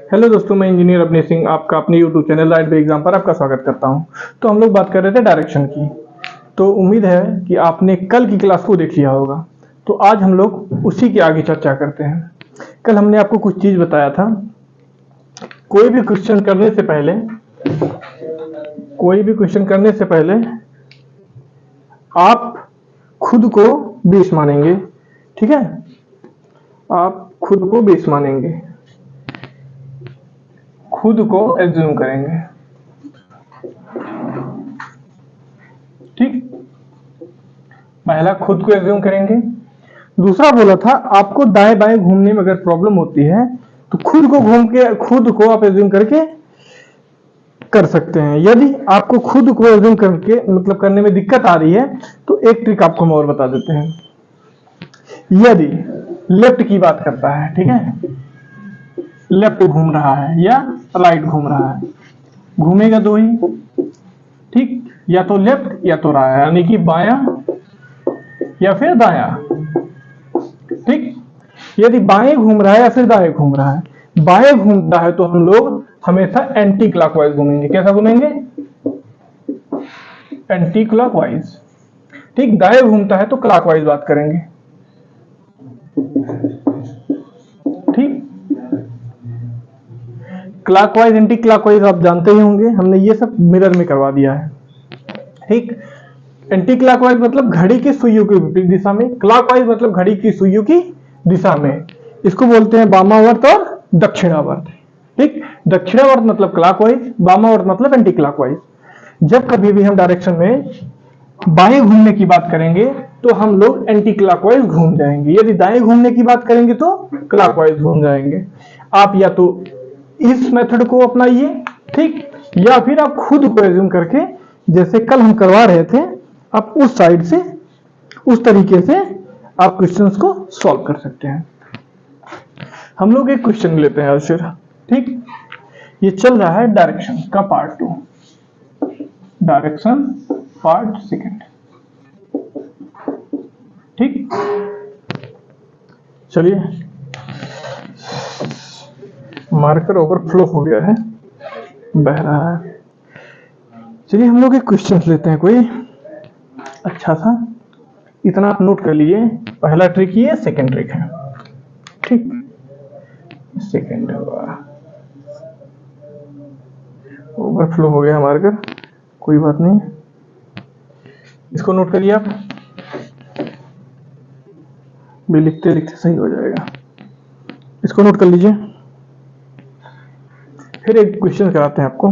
Hello दोस्तों, मैं engineer Awanish Singh आपका अपने YouTube channel right way exam पर आपका स्वागत करता हूं। तो हम लोग बात कर रहे थे डायरेक्शन की। तो उम्मीद है कि आपने कल की क्लास को देख लिया होगा। तो आज हम लोग उसी की आगे चर्चा करते हैं। कल हमने आपको कुछ चीज बताया था। कोई भी क्वेश्चन करने से पहले आप खुद को बेस मानेंगे। ठीक है, आप खुद को बेस मानेंगे, खुद को एज्यूम करेंगे। ठीक, पहला खुद को एज्यूम करेंगे। दूसरा बोला था आपको दाएं बाएं घूमने में अगर प्रॉब्लम होती है तो खुद को आप एज्यूम करके कर सकते हैं। यदि आपको खुद को एज्यूम करके मतलब करने में दिक्कत आ रही है तो एक ट्रिक आपको हम और बता देते हैं। यदि लेफ्ट की बात करता है, ठीक है, लेफ्ट घूम रहा है या राइट घूम रहा है, घूमेगा दो ही, ठीक, या तो लेफ्ट या तो राइट, यानी कि बायां या फिर दायां। ठीक, यदि बाएं घूम रहा है या फिर दाएं घूम रहा है, बाएं घूमता है तो हम लोग हमेशा एंटी क्लॉकवाइज घूमेंगे। कैसा घूमेंगे? Anti clockwise. ठीक, दाएं घूमता है तो क्लॉकवाइज बात करेंगे। ठीक, क्लॉकवाइज एंटी क्लॉकवाइज आप जानते ही होंगे, हमने ये सब मिरर में करवा दिया है। ठीक, एंटी क्लॉकवाइज मतलब घड़ी की सुइयों की विपरीत दिशा में, क्लॉकवाइज मतलब घड़ी की सुइयों की दिशा में। इसको बोलते हैं वामावर्त और दक्षिणावर्त। ठीक, दक्षिणावर्त मतलब क्लॉकवाइज, वामावर्त मतलब एंटी क्लॉकवाइज। जब कभी भी हम डायरेक्शन में बाएं घूमने की बात करेंगे तो हम लोग एंटी क्लॉकवाइज घूम जाएंगे, यदि दाएं घूमने की बात करेंगे तो क्लॉकवाइज घूम जाएंगे। आप या तो इस मेथड को अपनाइए, ठीक, या फिर आप खुद को एज्यूम करके जैसे कल हम करवा रहे थे, आप उस साइड से उस तरीके से आप क्वेश्चंस को सॉल्व कर सकते हैं। हम लोग एक क्वेश्चन लेते हैं आज फिर। ठीक, ये चल रहा है डायरेक्शन का पार्ट 2, डायरेक्शन पार्ट सेकंड। ठीक, चलिए, मार्कर ओवरफ्लो हो गया है, बह रहा है। चलिए हम लोग एक क्वेश्चन लेते हैं कोई अच्छा सा। इतना आप नोट कर लीजिए, पहला ट्रिक ये, सेकंड ट्रिक है। ठीक, सेकंड ओवरफ्लो हो गया मार्कर, कोई बात नहीं, इसको नोट करिए आप भी, लिखते लिखते सही हो जाएगा। इसको नोट कर लीजिए। फिर एक क्वेश्चन कराते हैं आपको।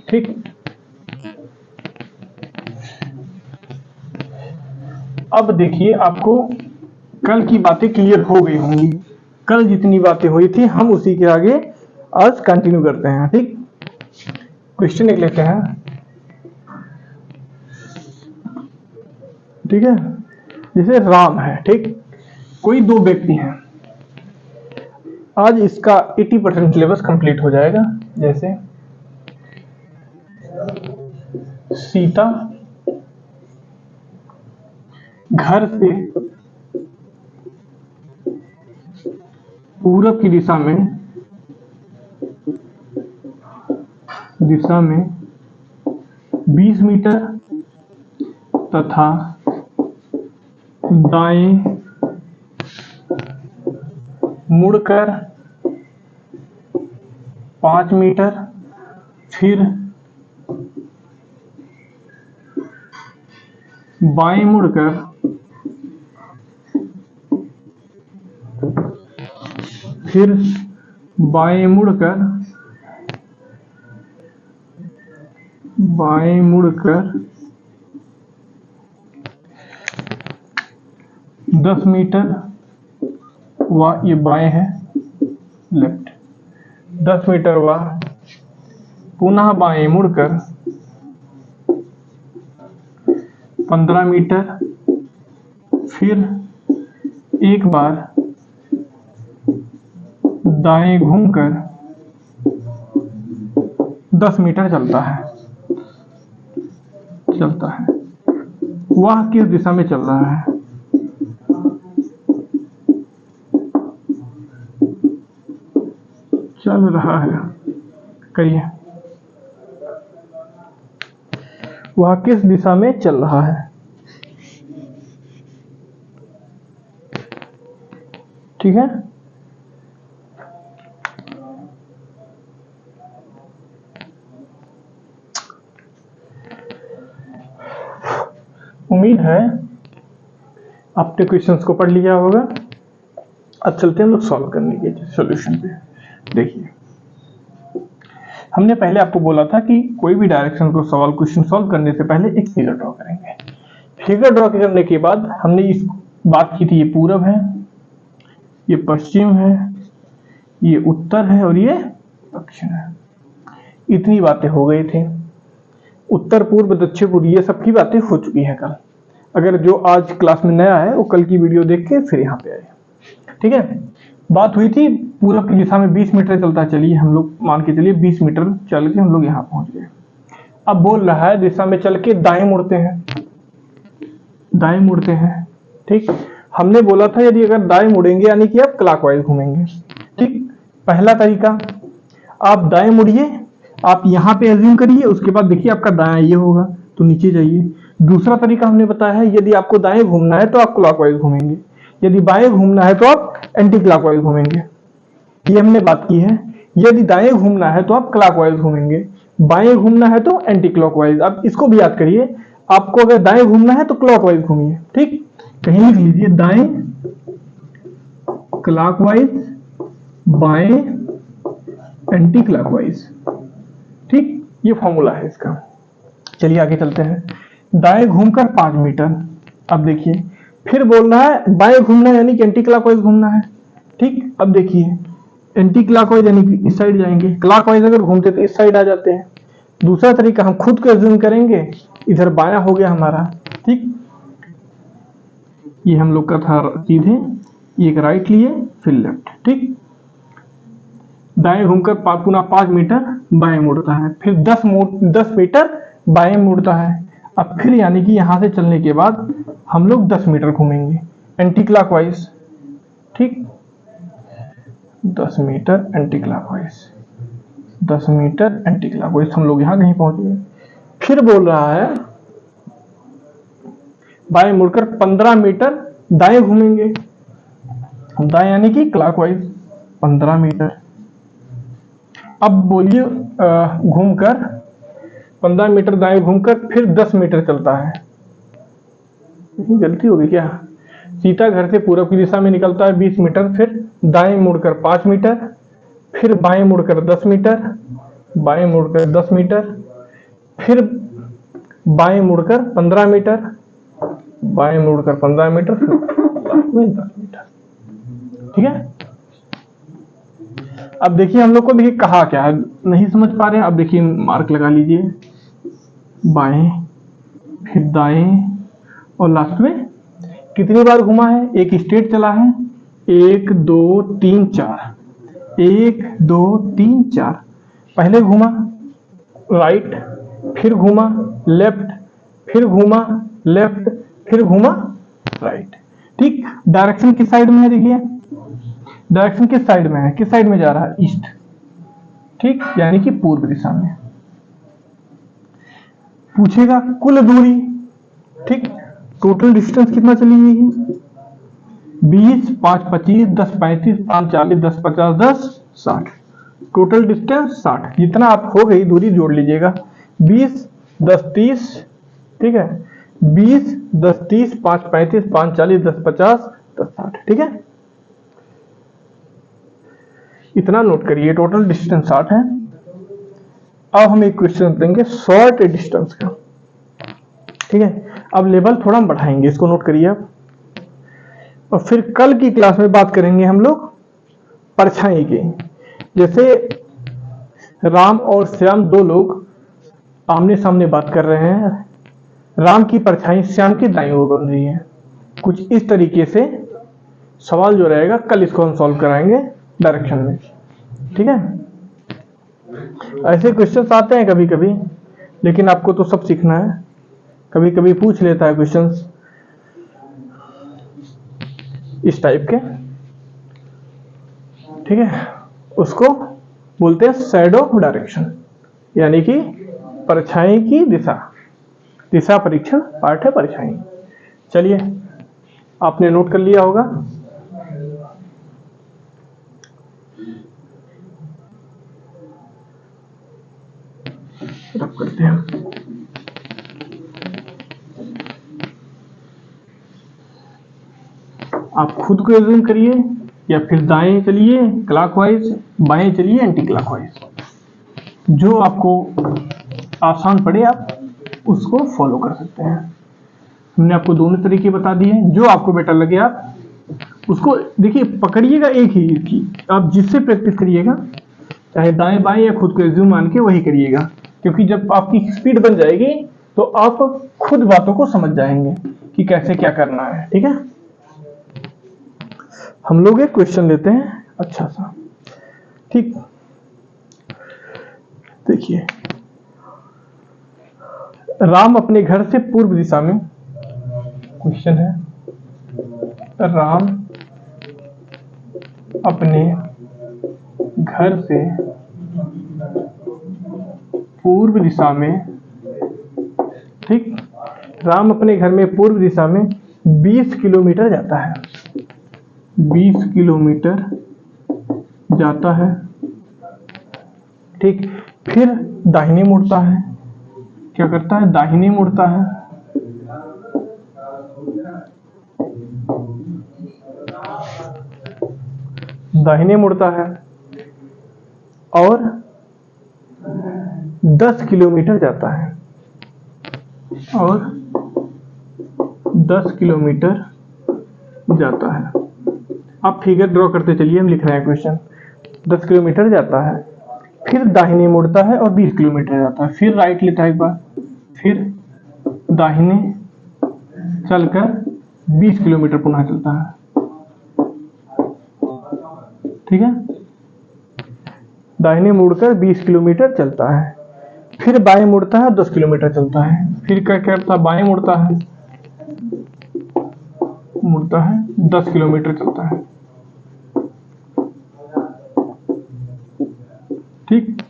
ठीक, अब देखिए, आपको कल की बातें क्लियर हो गई होंगी। कल जितनी बातें हुई थी हम उसी के आगे आज कंटिन्यू करते हैं। ठीक, क्वेश्चन एक लेते हैं। ठीक है, जैसे राम है, ठीक, कोई दो व्यक्ति हैं। आज इसका 80% सिलेबस कंप्लीट हो जाएगा। जैसे सीता घर से पूरब की दिशा में 20 मीटर तथा दाएं मुड़कर 5 मीटर, फिर बाएं मुड़कर 10 मीटर, व ये बाएं है, लेफ्ट, 10 मीटर व पुनः बाएं मुड़कर 15 मीटर, फिर एक बार दाएं घूमकर 10 मीटर चलता है। वह किस दिशा में चल रहा है? चल रहा है, करिए। वह किस दिशा में चल रहा है? ठीक है, उम्मीद है आपने क्वेश्चंस को पढ़ लिया होगा। अब चलते हैं हम लोग सॉल्व करने के सॉल्यूशन पे। देखिए, हमने पहले आपको बोला था कि कोई भी डायरेक्शन को क्वेश्चन सॉल्व करने से पहले एक फिगर ड्रॉ करेंगे। फिगर ड्रॉ करने के बाद हमने इस बात की थी, ये पूरब है, ये पश्चिम है, ये उत्तर है और ये दक्षिण है। इतनी बातें हो गई थी। उत्तर पूर्व दक्षिण पूर्व ये सब की बातें हो चुकी हैं कल। अगर जो आज क्लास में नया है वो कल की वीडियो देख के फिर यहाँ पे आए। ठीक है, बात हुई थी पूरब की दिशा में 20 मीटर चलता, चलिए हम लोग मान के चलिए 20 मीटर चल के हम लोग यहाँ पहुंच गए। अब बोल रहा है दिशा में चल के दाएं मुड़ते हैं, दाएं मुड़ते हैं। ठीक, हमने बोला था यदि अगर दाएं मुड़ेंगे यानी कि आप क्लॉकवाइज घूमेंगे। ठीक, पहला तरीका, आप दाएं मुड़िए, आप यहाँ पे एज्यूम करिए, उसके बाद देखिए आपका दायां ये होगा तो नीचे जाइए। दूसरा तरीका हमने बताया है, यदि आपको दाएं घूमना है तो आप क्लॉकवाइज घूमेंगे, यदि बाएं घूमना है तो आप एंटी क्लॉकवाइज घूमेंगे। ये हमने बात की है। यदि दाएं घूमना है तो आप क्लॉकवाइज घूमेंगे, बाएं घूमना है तो एंटी क्लॉकवाइज। आप इसको भी याद करिए, आपको अगर दाएं घूमना है तो क्लॉकवाइज घूमिए। ठीक, कहीं लिख लीजिए दाएं क्लॉकवाइज, बाएं एंटी क्लॉकवाइज। ठीक, ये फॉर्मूला है इसका। चलिए आगे चलते हैं। दाएं घूमकर 5 मीटर। अब देखिए फिर बोल रहा है बाएं घूमना है यानी कि एंटी क्लॉकवाइज घूमना है। ठीक, अब देखिए एंटी क्लॉकवाइज यानी कि इस साइड जाएंगे, क्लॉकवाइज अगर घूमते तो इस साइड आ जाते हैं। दूसरा तरीका हम खुद को एज्यूम करेंगे, इधर बायां हो गया हमारा। ठीक, ये हम लोग का था सीधे, एक राइट लिए फिर लेफ्ट। ठीक, दाएं घूमकर पुनः 5 मीटर बाएं मुड़ता है, फिर 10 मीटर बाएं मुड़ता है। अब फिर यानी कि यहां से चलने के बाद हम लोग 10 मीटर घूमेंगे एंटी क्लॉकवाइज। ठीक, 10 metre anti clockwise, 10 metre anti clockwise, हम लोग यहां कहीं पहुंच गए। फिर बोल रहा है बाएं मुड़कर 15 मीटर दाएं घूमेंगे, दाएं यानी कि क्लॉकवाइज 15 मीटर। अब बोलिए घूमकर 15 मीटर दाएं घूमकर फिर 10 मीटर चलता है। गलती होगी क्या? सीता घर से पूरब की दिशा में निकलता है 20 मीटर, फिर दाएं मुड़कर 5 मीटर, फिर बाएं मुड़कर 10 मीटर, बाएं मुड़कर 10 मीटर, फिर बाएं मुड़कर 15 मीटर, बाएं मुड़कर 15 मीटर, फिर 10 मीटर। ठीक है, अब देखिए हम लोग को देखिए कहा क्या है, नहीं समझ पा रहे हैं। अब देखिए मार्क लगा लीजिए, बाएं फिर दाएं और लास्ट में कितनी बार घुमा है, एक स्ट्रेट चला है, 1 2 3 4, 1 2 3 4। पहले घुमा राइट, फिर घुमा लेफ्ट, फिर घुमा लेफ्ट, फिर घुमा राइट। ठीक, डायरेक्शन किस साइड में है? देखिए डायरेक्शन किस साइड में है, किस साइड में जा रहा है? ईस्ट। ठीक, यानी कि पूर्व दिशा में। पूछेगा कुल दूरी। ठीक, टोटल डिस्टेंस कितना चली हुई है? 20, 5 25, 10 35, 5 40, 10 50, 10 60। Total distance 60। जितना आप हो गई दूरी जोड़ लीजिएगा, 20 10 30। ठीक है, 20 10 30, 5 35, 5 40, 10 50, 10 60। ठीक है, इतना नोट करिए, टोटल डिस्टेंस 60 है। अब हम एक क्वेश्चन देंगे शॉर्ट डिस्टेंस का। ठीक है, अब लेवल थोड़ा हम बढ़ाएंगे, इसको नोट करिए आप। और फिर कल की क्लास में बात करेंगे हम लोग परछाई की। जैसे राम और श्याम दो लोग आमने सामने बात कर रहे हैं, राम की परछाई श्याम की दाईं ओर बन रही है। कुछ इस तरीके से सवाल जो रहेगा कल इसको हम सॉल्व कराएंगे डायरेक्शन में। ठीक है, ऐसे क्वेश्चंस आते हैं कभी कभी, लेकिन आपको तो सब सीखना है। कभी कभी पूछ लेता है क्वेश्चंस इस टाइप के। ठीक है, उसको बोलते हैं शैडो डायरेक्शन, यानी कि परछाई की दिशा। दिशा परीक्षण पार्ट है परछाई। चलिए, आपने नोट कर लिया होगा। रब करते हैं। आप खुद को एज्यूम करिए या फिर दाएं चलिए क्लॉकवाइज, बाएं चलिए एंटी क्लॉकवाइज, जो आपको आसान पड़े आप उसको फॉलो कर सकते हैं। हमने आपको दोनों तरीके बता दिए, जो आपको बेटर लगे आप उसको देखिए, पकड़िएगा एक ही चीज, आप जिससे प्रैक्टिस करिएगा, चाहे दाएं बाएं या खुद को एज्यूम मान के वही करिएगा, क्योंकि जब आपकी स्पीड बन जाएगी तो आप खुद बातों को समझ जाएंगे कि कैसे क्या करना है। ठीक है, हम लोग एक क्वेश्चन लेते हैं अच्छा सा। ठीक, देखिए, राम अपने घर से पूर्व दिशा में, क्वेश्चन है, राम अपने घर से पूर्व दिशा में, ठीक, राम अपने घर में पूर्व दिशा में 20 किलोमीटर जाता है। 20 किलोमीटर जाता है, ठीक, फिर दाहिने मुड़ता है। क्या करता है? दाहिने मुड़ता है। दाहिने मुड़ता है और 10 किलोमीटर जाता है, और 10 किलोमीटर जाता है। आप फिगर ड्रॉ करते चलिए, हम लिख रहे हैं क्वेश्चन। 10 किलोमीटर जाता है, फिर दाहिने मुड़ता है और 20 किलोमीटर जाता है, फिर राइट लेता है एक बार, फिर दाहिने चलकर 20 किलोमीटर पुनः चलता है। ठीक है, दाहिने मुड़कर 20 किलोमीटर चलता है, फिर बाएं मुड़ता है 10 किलोमीटर चलता है, फिर क्या करता है? बाएं मुड़ता है, 10 किलोमीटर चलता है। ठीक,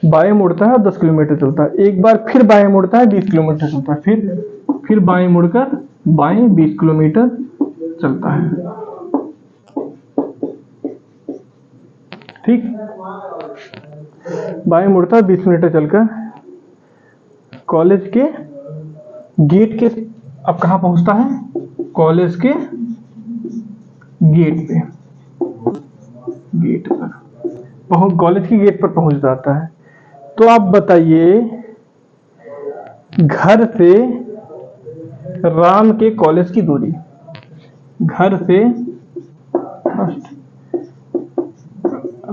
बाएं मुड़ता है और 10 किलोमीटर चलता है। एक बार फिर बाएं मुड़ता है, 20 किलोमीटर चलता है, फिर बाएं मुड़कर बाएं 20 किलोमीटर चलता है। ठीक, बाएं मुड़ता है 20 किलोमीटर चलकर कॉलेज के गेट के, अब कहां पहुंचता है? कॉलेज के गेट पे, गेट पर कॉलेज के गेट पर पहुंच जाता है। तो आप बताइए, घर से राम के कॉलेज की दूरी, घर से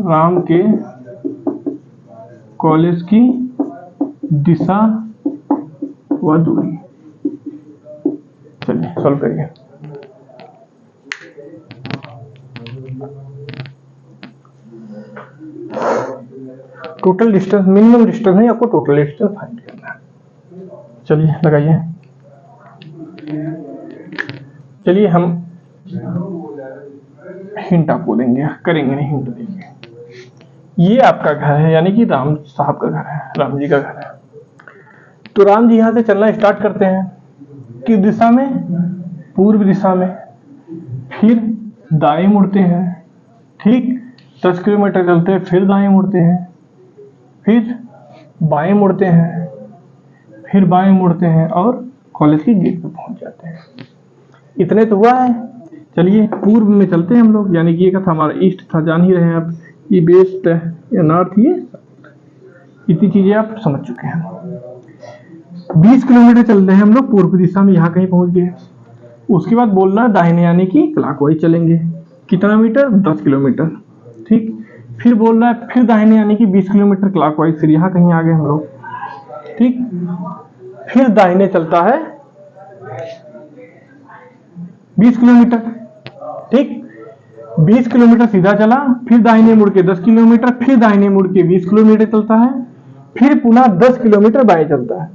राम के कॉलेज की दिशा व दूरी। चलिए सॉल्व करिए। टोटल डिस्टेंस, मिनिमम डिस्टेंस नहीं, आपको टोटल डिस्टेंस फाइंड करना है। चलिए लगाइए। चलिए हम हिंट आपको देंगे, करेंगे नहीं, हिंट देंगे। ये आपका घर है, यानी कि राम साहब का घर है, राम जी का घर है। तो राम जी यहां से चलना स्टार्ट करते हैं, किस दिशा में? पूर्व दिशा में। फिर दाएं मुड़ते हैं, ठीक, 10 किलोमीटर चलते हैं, फिर दाएं मुड़ते हैं, फिर बाएं मुड़ते हैं, फिर बाएं मुड़ते हैं और कॉलेज की गेट पे पहुंच जाते हैं। इतने तो हुआ है। चलिए पूर्व में चलते हैं हम लोग, यानी कि ये था हमारा ईस्ट था, जान ही रहे हैं आप, ये वेस्ट है, ये नॉर्थ, ये इतनी चीजें आप समझ चुके हैं। 20 किलोमीटर चल रहे हैं हम लोग पूर्व दिशा में, यहाँ कहीं पहुंच गए। उसके बाद बोल रहा है दाहिने, यानी कि क्लॉकवाइज चलेंगे। कितना मीटर? 10 किलोमीटर। ठीक, फिर बोल रहा है फिर दाहिने, यानी कि 20 किलोमीटर क्लॉकवाइज, फिर यहाँ कहीं आ गए हम लोग। ठीक, फिर दाहिने चलता है 20 किलोमीटर। ठीक, 20 किलोमीटर सीधा चला, फिर दाहिने मुड़ के 10 किलोमीटर, फिर दाहिने मुड़ के 20 किलोमीटर चलता है, फिर पुनः 10 किलोमीटर बाएं चलता है।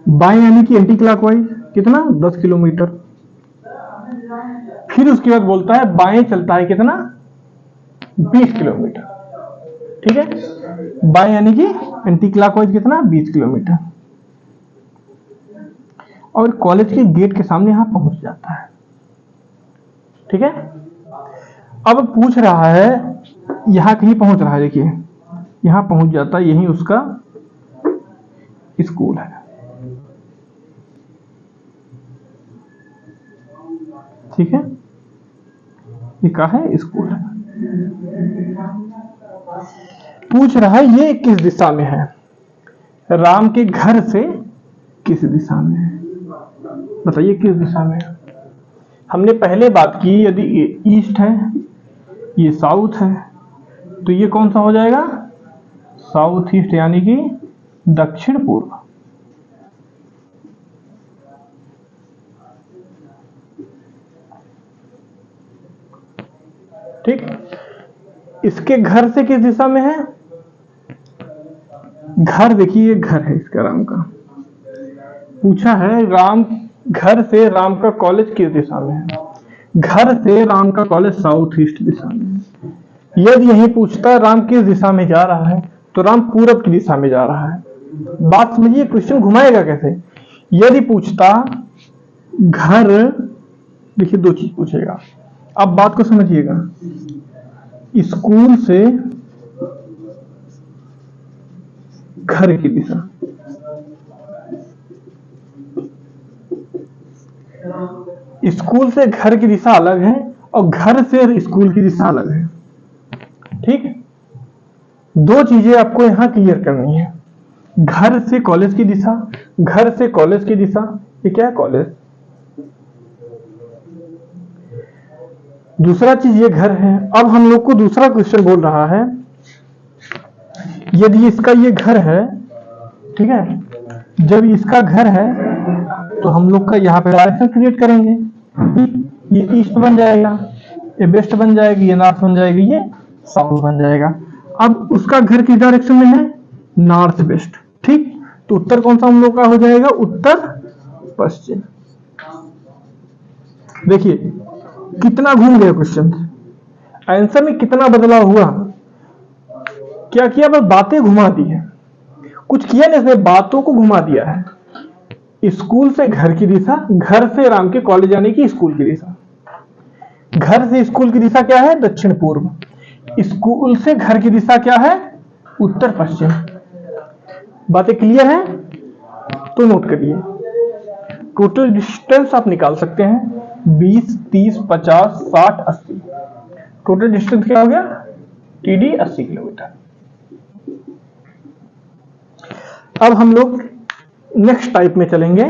बाएं यानी कि एंटी क्लॉकवाइज, कितना? 10 किलोमीटर। फिर उसके बाद बोलता है बाएं चलता है कितना? 20 किलोमीटर। ठीक है। बाय यानी कि एंटी क्लॉकवाइज कितना 20 किलोमीटर, और कॉलेज के गेट के सामने यहां पहुंच जाता है। ठीक है। अब पूछ रहा है यहां कहीं पहुंच रहा है, देखिए यहां पहुंच जाता है, यही उसका स्कूल है। ठीक है, ये क्या है, स्कूल है। पूछ रहा है ये किस दिशा में है, राम के घर से किस दिशा में है, बताइए किस दिशा में है। हमने पहले बात की यदि ये ईस्ट है, ये साउथ है, तो ये कौन सा हो जाएगा, साउथ ईस्ट यानी कि दक्षिण पूर्व। ठीक, इसके घर से किस दिशा में है, घर देखिए ये घर है इसका राम का। पूछा है राम घर से राम का कॉलेज किस दिशा में है, घर से राम का कॉलेज साउथ ईस्ट दिशा में है। यदि यही पूछता राम किस दिशा में जा रहा है, तो राम पूरब की दिशा में जा रहा है। बात समझिए, क्वेश्चन घुमाएगा कैसे। यदि पूछता घर, देखिए दो चीज पूछेगा, अब बात को समझिएगा, स्कूल से घर की दिशा, स्कूल से घर की दिशा अलग है और घर से स्कूल की दिशा अलग है। ठीक, दो चीजें आपको यहां क्लियर करनी है, घर से कॉलेज की दिशा, घर से कॉलेज की दिशा, ये क्या है कॉलेज, दूसरा चीज ये घर है। अब हम लोग को दूसरा क्वेश्चन बोल रहा है यदि इसका ये घर है, ठीक है, जब इसका घर है तो हम लोग का यहाँ पे डायरेक्शन क्रिएट करेंगे, ये ईस्ट बन जाएगा, ये वेस्ट बन जाएगी, ये नॉर्थ बन जाएगी, ये साउथ बन जाएगा। अब उसका घर किस डायरेक्शन में है, नॉर्थ वेस्ट। ठीक, तो उत्तर कौन सा हम लोग का हो जाएगा, उत्तर पश्चिम। देखिए कितना घूम गया क्वेश्चन, आंसर में कितना बदलाव हुआ, क्या किया, बस बातें घुमा दी है, कुछ किया नहीं, इसमें बातों को घुमा दिया है। स्कूल से घर की दिशा, घर से राम के कॉलेज जाने की स्कूल की दिशा, घर से स्कूल की दिशा क्या है, दक्षिण पूर्व, स्कूल से घर की दिशा क्या है, उत्तर पश्चिम। बातें क्लियर है तो नोट करिए। टोटल डिस्टेंस आप निकाल सकते हैं 20, 30, 50, 60, 80। टोटल डिस्टेंस क्या हो गया, टीडी 80 किलोमीटर। अब हम लोग नेक्स्ट टाइप में चलेंगे,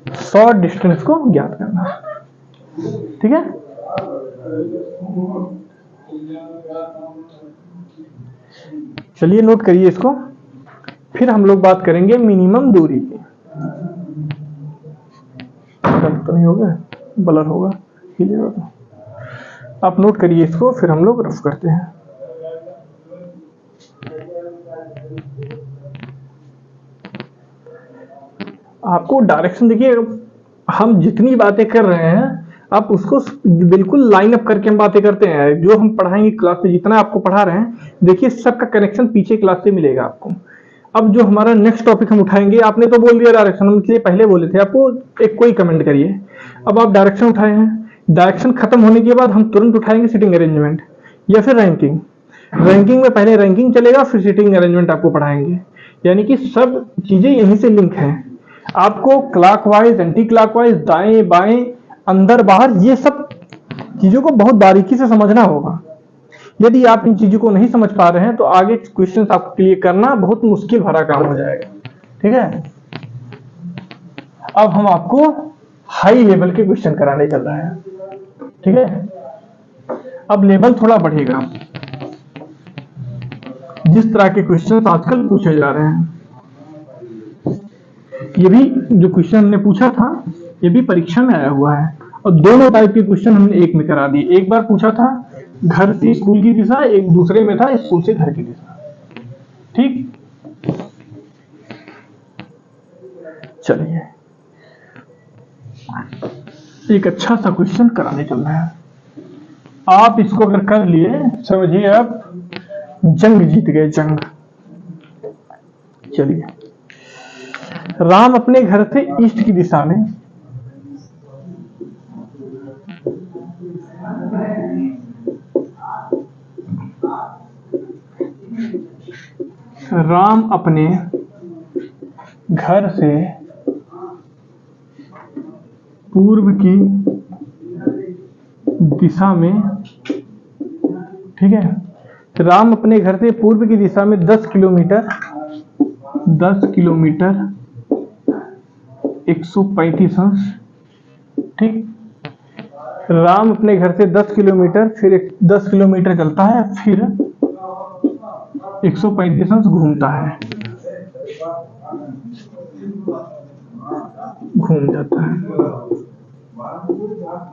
शॉर्ट डिस्टेंस को ज्ञात करना। ठीक है, चलिए नोट करिए इसको, फिर हम लोग बात करेंगे मिनिमम दूरी की। तो नहीं होगा, ब्लर होगा, हिलेगा तो आप नोट करिए इसको, फिर हम लोग रफ करते हैं। आपको डायरेक्शन देखिए, हम जितनी बातें कर रहे हैं आप उसको बिल्कुल लाइन अप करके हम बातें करते हैं, जो हम पढ़ाएंगे क्लास में, जितना आपको पढ़ा रहे हैं देखिए सबका कनेक्शन पीछे क्लास से मिलेगा आपको। अब जो हमारा नेक्स्ट टॉपिक हम उठाएंगे, आपने तो बोल दिया डायरेक्शन, हम इसलिए पहले बोले थे आपको एक कोई कमेंट करिए। अब आप डायरेक्शन उठाए हैं, डायरेक्शन खत्म होने के बाद हम तुरंत उठाएंगे सिटिंग अरेंजमेंट या फिर रैंकिंग। रैंकिंग में पहले रैंकिंग चलेगा, फिर सिटिंग अरेंजमेंट आपको पढ़ाएंगे, यानी कि सब चीजें यहीं से लिंक हैं। आपको क्लॉकवाइज, एंटी क्लॉकवाइज, दाएं बाएं, अंदर बाहर, ये सब चीजों को बहुत बारीकी से समझना होगा। यदि आप इन चीजों को नहीं समझ पा रहे हैं तो आगे क्वेश्चंस आपको क्लियर करना बहुत मुश्किल भरा काम हो जाएगा। ठीक है, अब हम आपको हाई लेवल के क्वेश्चन कराने चल रहे हैं। ठीक है, अब लेवल थोड़ा बढ़ेगा, जिस तरह के क्वेश्चन आजकल पूछे जा रहे हैं। ये भी जो क्वेश्चन हमने पूछा था ये भी परीक्षा में आया हुआ है, और दोनों टाइप के क्वेश्चन हमने एक में करा दिए। एक बार पूछा था घर से स्कूल की दिशा, एक दूसरे में था स्कूल से घर की दिशा। ठीक, चलिए एक अच्छा सा क्वेश्चन कराने चल रहा है। आप इसको अगर कर लिए, समझिए आप जंग जीत गए, जंग। चलिए, राम अपने घर से ईस्ट की दिशा में राम अपने घर से पूर्व की दिशा में, ठीक है, राम अपने घर से पूर्व की दिशा में 10 किलोमीटर 135 अंश, ठीक। राम अपने घर से 10 किलोमीटर, फिर 10 किलोमीटर चलता है, फिर 135 अंश घूमता है, घूम जाता है,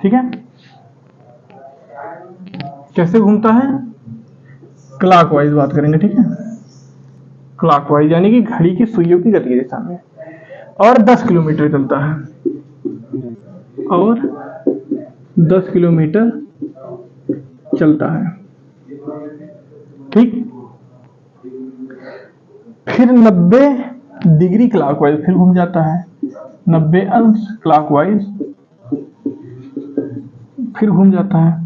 ठीक है। कैसे घूमता है? क्लॉकवाइज बात करेंगे, ठीक है। क्लॉकवाइज यानी कि घड़ी की सुइयों की गति की दिशा में, और 10 किलोमीटर चलता है, और 10 किलोमीटर चलता है, ठीक। फिर 90 डिग्री क्लॉकवाइज फिर घूम जाता है, 90 अंश क्लॉकवाइज फिर घूम जाता है,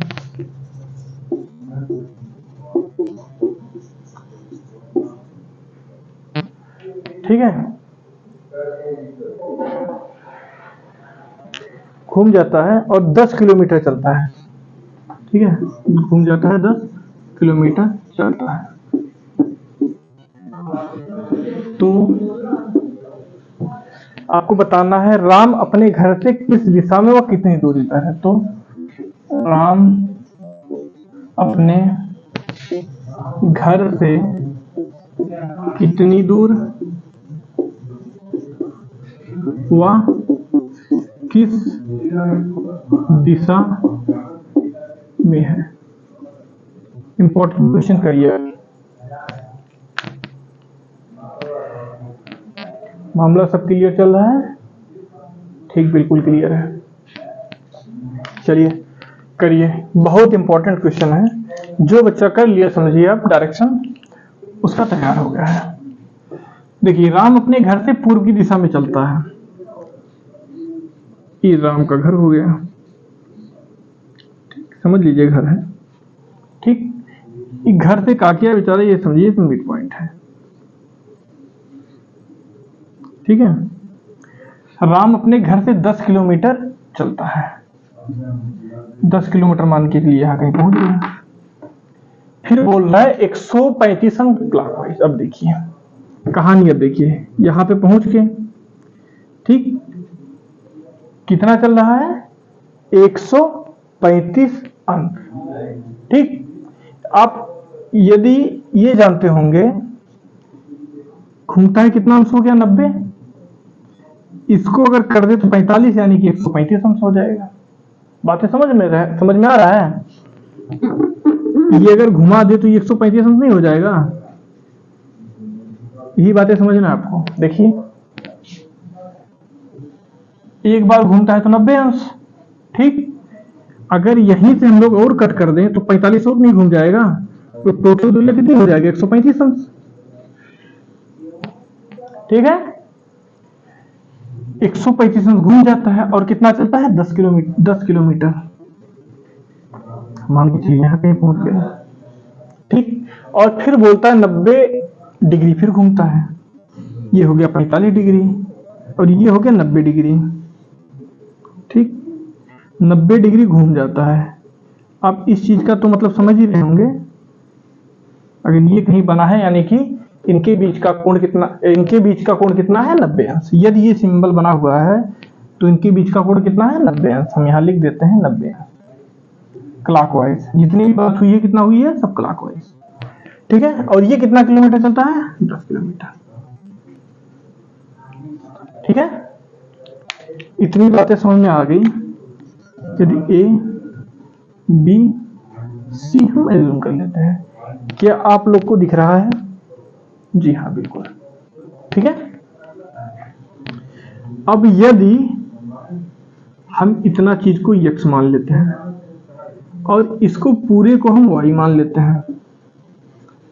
ठीक है। घूम जाता है और 10 किलोमीटर चलता है, ठीक है। घूम जाता है, 10 किलोमीटर चलता है। तो आपको बताना है राम अपने घर से किस दिशा में व कितनी दूरी पर है। तो राम अपने घर से कितनी दूर व किस दिशा में है। इंपॉर्टेंट क्वेश्चन करिए। मामला सब क्लियर चल रहा है? ठीक, बिल्कुल क्लियर है। चलिए करिए, बहुत इंपॉर्टेंट क्वेश्चन है। जो बच्चा कर लिया समझिए आप, डायरेक्शन उसका तैयार हो गया है। देखिए, राम अपने घर से पूर्व की दिशा में चलता है। ये राम का घर हो गया, समझ लीजिए घर है, ठीक। घर से काकिया बेचारा, ये समझिए तो मिड पॉइंट है, ठीक है। राम अपने घर से 10 किलोमीटर चलता है, 10 किलोमीटर मान के लिए यहाँ कहीं पहुंच गया। फिर बोल रहा है 135 अंश क्लॉकवाइज। अब देखिए कहानी, अब देखिए यहाँ पे पहुंच के, ठीक, कितना चल रहा है? 135 अंश, ठीक। आप यदि ये जानते होंगे घूमता है कितना अंश हो गया? 90। इसको अगर कर दे तो 45, यानी कि 135 अंश हो जाएगा। बातें समझ में आ रहा है? ये अगर घुमा दे तो ये 135 अंश नहीं हो जाएगा? यही बातें समझना आपको। देखिए, एक बार घूमता है तो 90 अंश, ठीक। अगर यहीं से हम लोग और कट कर दें तो 45 और नहीं घूम जाएगा, तो टोटल दूरी कितनी हो जाएगी? 135 अंश, ठीक है। 135 अंश घूम जाता है और कितना चलता है? 10 किलोमीटर मान के चलिए यहाँ कहीं पहुंच गया, ठीक। और फिर बोलता है 90 डिग्री फिर घूमता है। ये हो गया 45 डिग्री और ये हो गया 90 डिग्री, ठीक। 90 डिग्री घूम जाता है। आप इस चीज का तो मतलब समझ ही रहे होंगे। अगर ये कहीं बना है, यानी कि इनके बीच का कोण कितना है? 90 अंश। यदि ये सिंबल बना हुआ है तो इनके बीच का कोण कितना है? 90 अंश। हम यहाँ लिख देते हैं 90 अंश क्लॉकवाइज। जितनी भी बात हुई है कितना हुई है? सब क्लॉकवाइज, ठीक है। और ये कितना किलोमीटर चलता है? 10 किलोमीटर, ठीक है। इतनी बातें समझ में आ गई। यदि ए बी सी हम एज्यूम कर लेते हैं, क्या आप लोग को दिख रहा है? जी हाँ, बिल्कुल, ठीक है। अब यदि हम इतना चीज को x मान लेते हैं और इसको पूरे को हम y मान लेते हैं,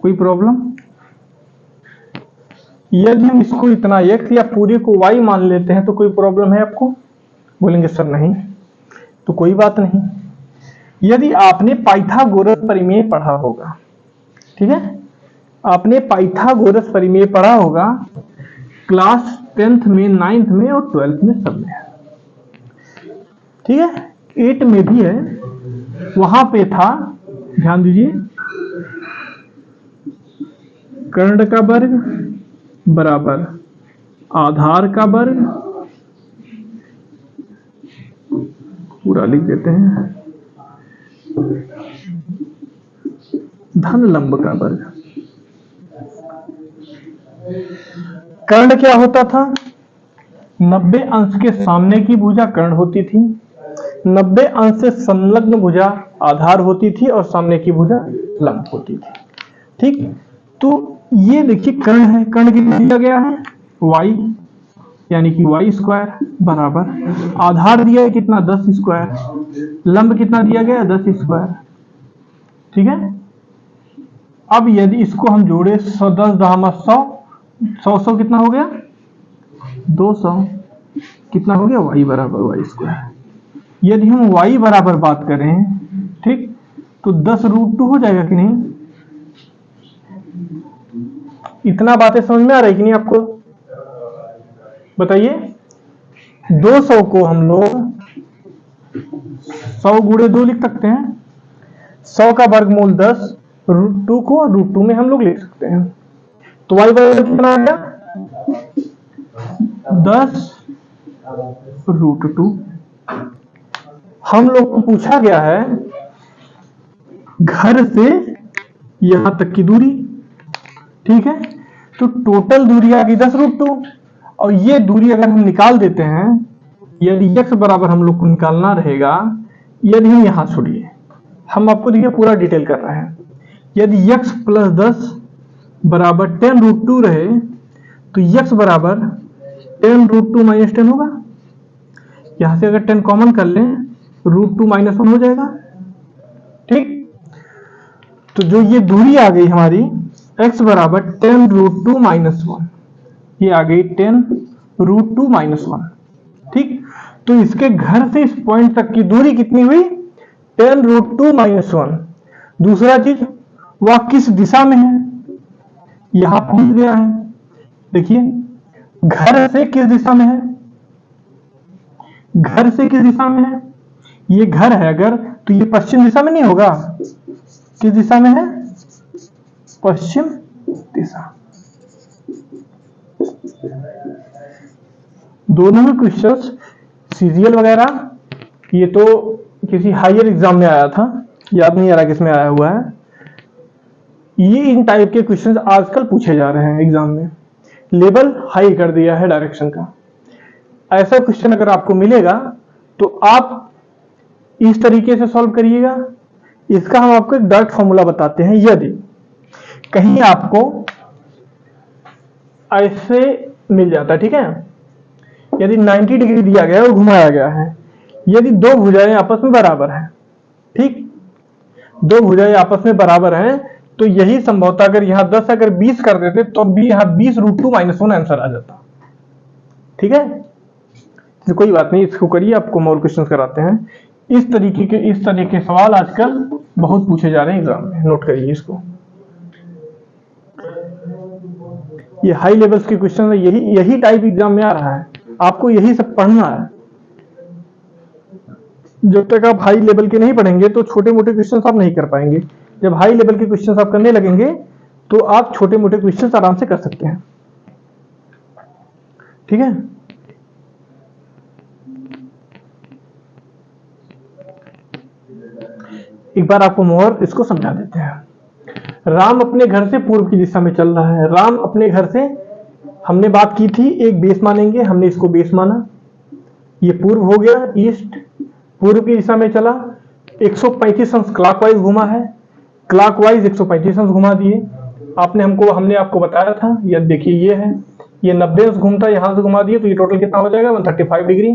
कोई प्रॉब्लम? यदि हम इसको इतना x या पूरे को y मान लेते हैं तो कोई प्रॉब्लम है आपको? बोलेंगे सर नहीं, तो कोई बात नहीं। यदि आपने पाइथागोरस प्रमेय पढ़ा होगा, ठीक है, आपने पाइथागोरस प्रमेय पढ़ा होगा क्लास 10th में, 9th में और 12th में, सब में, ठीक है, 8 में भी है। वहां पे था, ध्यान दीजिए, कर्ण का वर्ग बराबर आधार का वर्ग, पूरा लिख देते हैं, धन लंब का वर्ग। कर्ण क्या होता था? 90 अंश के सामने की भुजा कर्ण होती थी, 90 अंश से संलग्न भुजा आधार होती थी और सामने की भुजा लंब होती थी। ठीक, तो ये देखिए कर्ण है, कर्ण कितना दिया गया है? y, यानी कि y स्क्वायर बराबर आधार दिया है कितना? 10 स्क्वायर, लंब कितना दिया गया? 10 स्क्वायर। ठीक है, अब यदि इसको हम जोड़े 100, 10 दामा 100, 100 कितना हो गया? 200, कितना हो गया? y बराबर y स्क्वायर। यदि हम y बराबर बात करें, ठीक, तो 10√2 हो जाएगा कि नहीं? इतना बातें समझ में आ रही कि नहीं आपको? बताइए। 200 को हम लोग 100 गुणे 2 लिख सकते हैं, 100 का वर्गमूल 10, √2 को √2 में हम लोग लिख सकते हैं। तो y बराबर कितना आ गया? 10√2। हम लोग को पूछा गया है घर से यहां तक की दूरी, ठीक है, तो टोटल दूरी आ गई 10√2, और ये दूरी अगर हम निकाल देते हैं, यदि x बराबर हम लोग को निकालना रहेगा, यदि हम यहां छोड़िए, हम आपको देखिए पूरा डिटेल कर रहे हैं, यदि x + 10 बराबर 10√2 रहे तो x बराबर 10√2 - 10 होगा। यहां से अगर 10 कॉमन कर लें, √2 - 1 हो जाएगा। ठीक, तो जो ये दूरी आ गई हमारी x बराबर 10√2 - 1, ये आ गई 10√2 - 1। ठीक, तो इसके घर से इस पॉइंट तक की दूरी कितनी हुई? 10√2 - 1। दूसरा चीज, वह किस दिशा में है? यहां पहुंच गया है। देखिए, घर से किस दिशा में है? घर से किस दिशा में है? ये घर है अगर, तो ये पश्चिम दिशा में नहीं होगा। किस दिशा में है? पश्चिम दिशा। दोनों ही क्वेश्चंस सीरियल वगैरह, ये तो किसी हायर एग्जाम में आया था, याद नहीं आ रहा किसमें आया हुआ है। ये इन टाइप के क्वेश्चंस आजकल पूछे जा रहे हैं एग्जाम में, लेवल हाई कर दिया है डायरेक्शन का। ऐसा क्वेश्चन अगर आपको मिलेगा तो आप इस तरीके से सॉल्व करिएगा। इसका हम आपको एक डायरेक्ट फॉर्मूला बताते हैं। यदि कहीं आपको ऐसे मिल जाता है, ठीक है, यदि 90 डिग्री दिया गया है और घुमाया गया है, यदि दो भुजाएं आपस में बराबर हैं, ठीक, दो भुजाएं आपस में बराबर हैं, तो यही संभवतः अगर यहां 10 अगर 20 कर देते तो भी यहां 20√2 - 1 आंसर आ जाता। ठीक है, तो कोई बात नहीं, इसको करिए, आपको मोर क्वेश्चंस कराते हैं। इस तरीके के सवाल आजकल बहुत पूछे जा रहे हैं एग्जाम में, नोट करिए इसको। ये हाई लेवल्स के क्वेश्चन है, यही टाइप एग्जाम में आ रहा है, आपको यही सब पढ़ना है। जब तक आप हाई लेवल के नहीं पढ़ेंगे तो छोटे मोटे क्वेश्चन आप नहीं कर पाएंगे। जब हाई लेवल के क्वेश्चन आप करने लगेंगे तो आप छोटे मोटे क्वेश्चन आराम से कर सकते हैं। ठीक है, एक बार आपको मोहर इसको समझा देते हैं। राम अपने घर से पूर्व की दिशा में चल रहा है। राम अपने घर से, हमने बात की थी एक बेस मानेंगे, हमने इसको बेस माना, ये पूर्व हो गया, ईस्ट, पूर्व की दिशा में चला, 135 अंश क्लॉकवाइज घुमा है, क्लॉकवाइज 135 अंश घुमा दिए। हमने आपको बताया था, ये देखिए ये है, ये 90 अंश घूमता, यहां से घुमा दिए, तो ये टोटल कितना हो जाएगा? 135 डिग्री।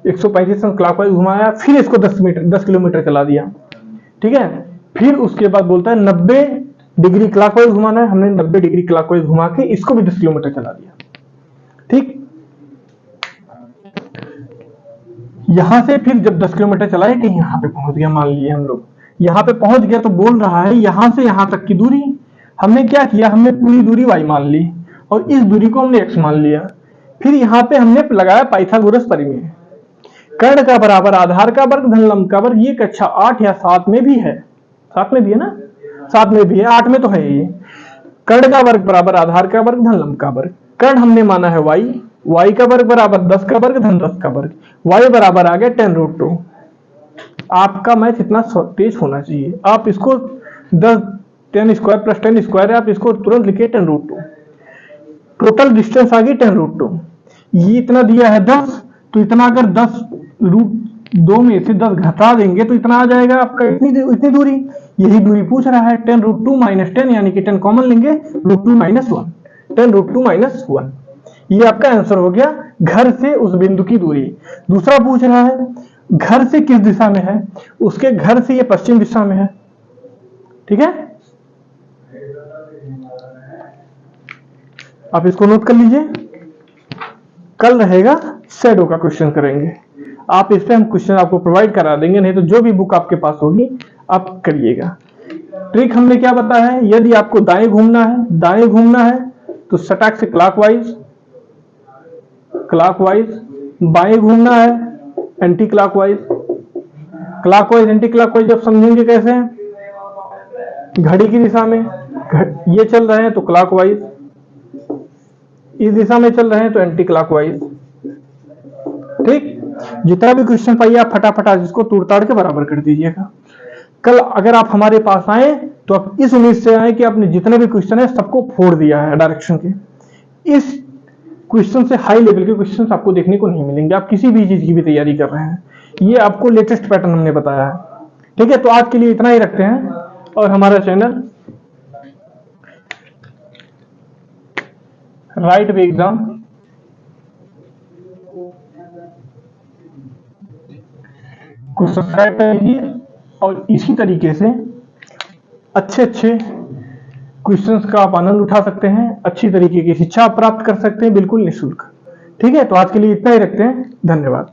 135 अंश क्लॉकवाइज घुमाया, फिर इसको 10 किलोमीटर चला दिया। ठीक है, फिर उसके बाद बोलता है 90 डिग्री क्लॉकवाइज घुमाना है, हमने 90 डिग्री क्लॉकवाइज घुमा के इसको भी 10 किलोमीटर चला दिया। ठीक, यहां से फिर जब 10 किलोमीटर चलाए कहीं यहां पे पहुंच गया, मान लिए हम लोग यहां पे पहुंच गया, तो बोल रहा है यहां से यहां तक की दूरी हमने क्या किया, हमने पूरी दूरी y मान ली और इस दूरी को हमने x मान लिया। फिर यहाँ पे हमने लगाया पाइथागोरस परिमेय, कर्ण का बराबर आधार का वर्ग धन लंब का वर्ग। ये कक्षा 8 या 7 में भी है, 7 में भी है ना, 7 में भी है, 8 में तो है ये। कर्ण का वर्ग बराबर आधार का वर्ग धन लंब का वर्ग। कर्ण हमने माना है y, y का वर्ग बराबर 10 का वर्ग धन 10 का वर्ग, y बराबर आ गया 10√2। आपका मैथ इतना तेज होना चाहिए, आप इसको 10 स्क्वायर प्लस 10 स्क्वायर है, आप इसको तुरंत लिखिए 10√2। टोटल डिस्टेंस आ गई 10√2। ये इतना दिया है 10, तो इतना अगर 10√2 में से 10 घटा देंगे तो इतना आ जाएगा आपका, इतनी दूरी। यही दूरी पूछ रहा है, 10√2 - 10 यानी कि 10 कॉमन लेंगे, √2 - 1, 10√2 - 1। ये आपका आंसर हो गया घर से उस बिंदु की दूरी। दूसरा पूछ रहा है घर से किस दिशा में है, उसके घर से ये पश्चिम दिशा में है। ठीक है, आप इसको नोट कर लीजिए, कल रहेगा शैडो का क्वेश्चन करेंगे। आप इस पे हम क्वेश्चन आपको प्रोवाइड करा देंगे, नहीं तो जो भी बुक आपके पास होगी आप करिएगा। ट्रिक हमने क्या बताया है, यदि आपको दाएं घूमना है तो सटाक से क्लॉकवाइज, बाएं घूमना है anti clockwise. Clockwise anti clockwise जब समझेंगे कैसे, घड़ी की दिशा में ये चल रहे हैं तो क्लॉकवाइज, इस दिशा में चल रहे हैं तो एंटी क्लॉकवाइज। ठीक, जितना भी क्वेश्चन पाइए आप फटाफट आज इसको तोड़-ताड़ के बराबर कर दीजिएगा। कल अगर आप हमारे पास आए तो आप इस उम्मीद से आए कि आपने जितने भी क्वेश्चन है सबको फोड़ दिया है डायरेक्शन के। इस क्वेश्चन से हाई लेवल के क्वेश्चन आपको देखने को नहीं मिलेंगे, आप किसी भी चीज की भी तैयारी कर रहे हैं। ये आपको लेटेस्ट पैटर्न हमने बताया है। ठीक है, तो आज के लिए इतना ही रखते हैं और हमारा चैनल राइट वे एग्जाम को सब्सक्राइब कर लीजिए और इसी तरीके से अच्छे क्वेश्चंस का आप आनंद उठा सकते हैं, अच्छी तरीके की शिक्षा आप प्राप्त कर सकते हैं बिल्कुल निःशुल्क। ठीक है, तो आज के लिए इतना ही रखते हैं, धन्यवाद।